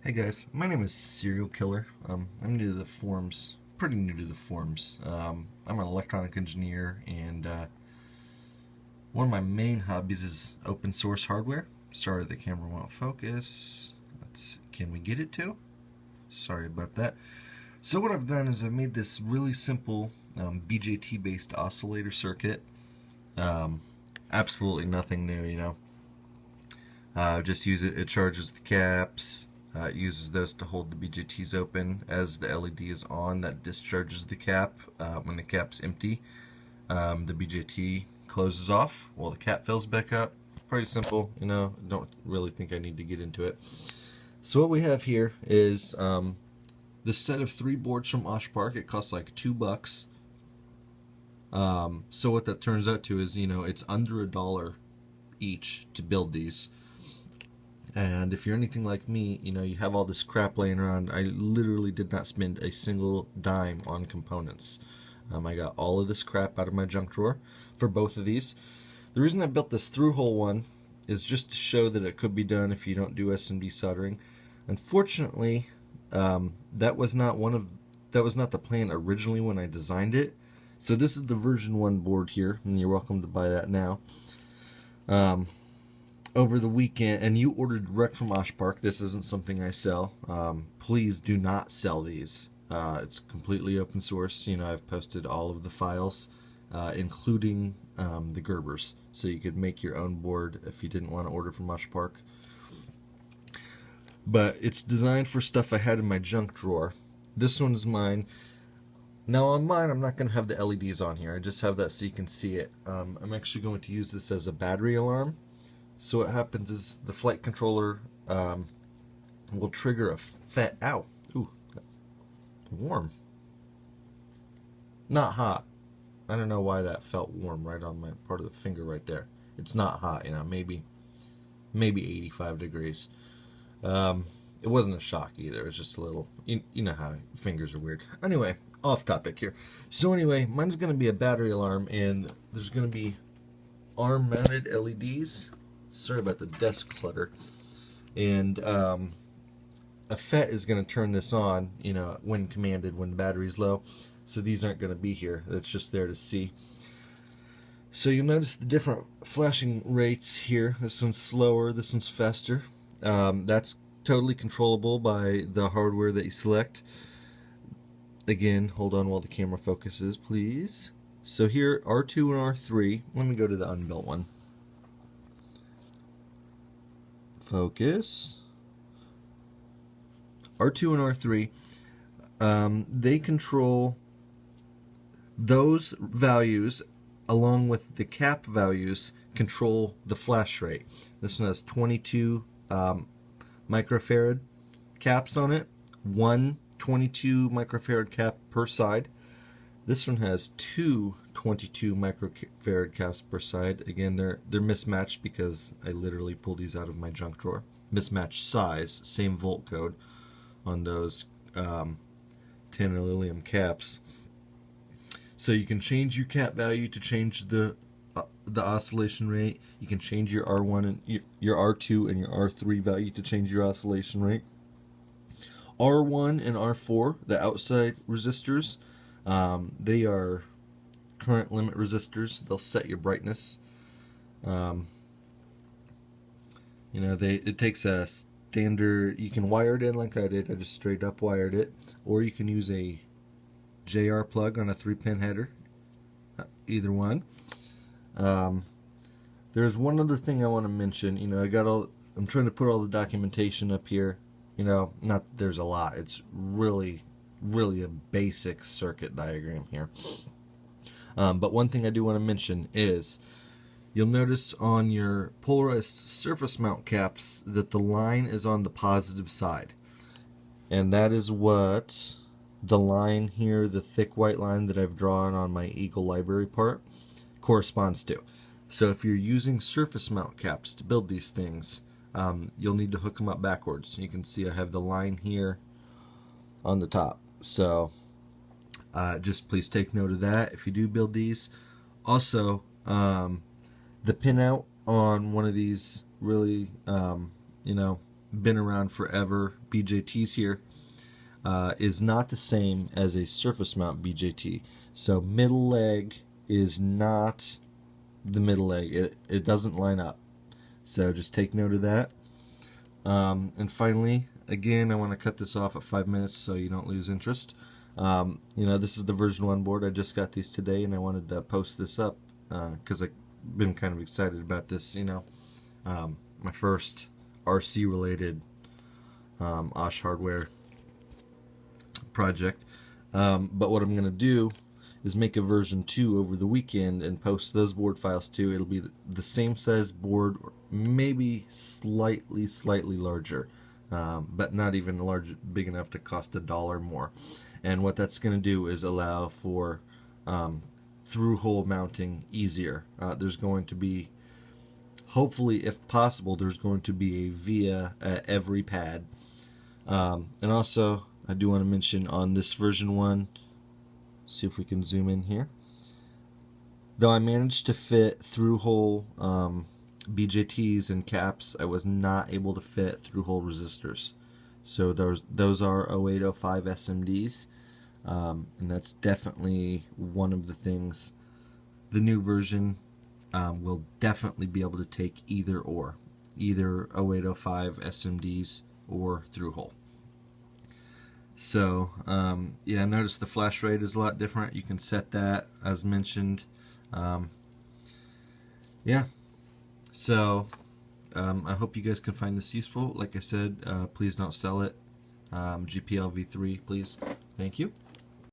Hey guys, my name is Serial Killer. I'm new to the forums, pretty new to the forums. I'm an electronic engineer, and one of my main hobbies is open source hardware. Sorry, the camera won't focus. Can we get it to? Sorry about that. So what I've done is I've made this really simple BJT-based oscillator circuit. Um, Absolutely nothing new, just use it. It charges the caps. It uses those to hold the BJTs open. As the LED is on, that discharges the cap. When the cap's empty, the BJT closes off while the cap fills back up. Pretty simple, Don't really think I need to get into it. So what we have here is this set of 3 boards from Osh Park. It costs like $2. So what that turns out to is, it's under $1 each to build these. And if you're anything like me, you have all this crap laying around. I literally did not spend a single dime on components. I got all of this crap out of my junk drawer for both of these. The reason I built this through-hole one is just to show that it could be done if you don't do SMD soldering. Unfortunately, that was not the plan originally when I designed it. So this is the version 1 board here, and you're welcome to buy that now. Over the weekend, and you ordered direct from Osh Park. This isn't something I sell. Please do not sell these. It's completely open source. I've posted all of the files, including the Gerbers, so you could make your own board if you didn't want to order from Osh Park. But it's designed for stuff I had in my junk drawer. This one is mine. Now on mine, I'm not going to have the LEDs on here. I just have that so you can see it. I'm actually going to use this as a battery alarm. So what happens is the flight controller will trigger a ow, ooh, warm, not hot. I don't know why that felt warm right on my part of the finger right there. It's not hot, maybe 85 degrees. It wasn't a shock either. It was just a little, you know how fingers are weird. Anyway, off topic here. So anyway, mine's going to be a battery alarm, and there's going to be arm-mounted LEDs. Sorry about the desk clutter. And a FET is going to turn this on, when commanded, when the battery's low. So these aren't going to be here. It's just there to see. So you'll notice the different flashing rates here. This one's slower, this one's faster. That's totally controllable by the hardware that you select. Again, hold on while the camera focuses, please. So here, R2 and R3. Let me go to the unbuilt one. Focus. R2 and R3, they control those values along with the cap values, control the flash rate. This one has 22 microfarad caps on it, one 22 microfarad cap per side. This one has 2 22 microfarad caps per side. Again, they're mismatched because I literally pulled these out of my junk drawer. Mismatched size, same volt code on those tantalum caps. So you can change your cap value to change the oscillation rate. You can change your R1 and your R2 and your R3 value to change your oscillation rate. R1 and R4, the outside resistors, they are current limit resistors. They'll set your brightness. It takes a standard. You can wire it in like I did. I just straight up wired it, or you can use a JR plug on a 3-pin header. Either one. There's one other thing I want to mention. I'm trying to put all the documentation up here. Not that there's a lot. It's really a basic circuit diagram here. But one thing I do want to mention is you'll notice on your polarized surface mount caps that the line is on the positive side. And that is what the line here, the thick white line that I've drawn on my Eagle Library part, corresponds to. So if you're using surface mount caps to build these things, you'll need to hook them up backwards. You can see I have the line here on the top. So just please take note of that if you do build these. Also, the pinout on one of these really, been around forever BJTs here, is not the same as a surface mount BJT. So middle leg is not the middle leg. It doesn't line up. So just take note of that. And finally, again, I want to cut this off at 5 minutes so you don't lose interest. This is the version 1 board. I just got these today, and I wanted to post this up because I've been kind of excited about this. My first RC related OSH hardware project. But what I'm going to do is make a version 2 over the weekend and post those board files too. It'll be the same size board, or maybe slightly larger, but not even big enough to cost $1 more. And what that's going to do is allow for through-hole mounting easier. There's going to be, hopefully, if possible, there's going to be a via at every pad. And also, I do want to mention on this version 1, see if we can zoom in here. Though I managed to fit through-hole BJTs and caps, I was not able to fit through-hole resistors. So those are 0805 SMDs, and that's definitely one of the things. The new version will definitely be able to take either 0805 SMDs or through-hole. So, yeah, notice the flash rate is a lot different. You can set that, as mentioned. Yeah, so I hope you guys can find this useful. Like I said, please don't sell it. GPL v3, please. Thank you.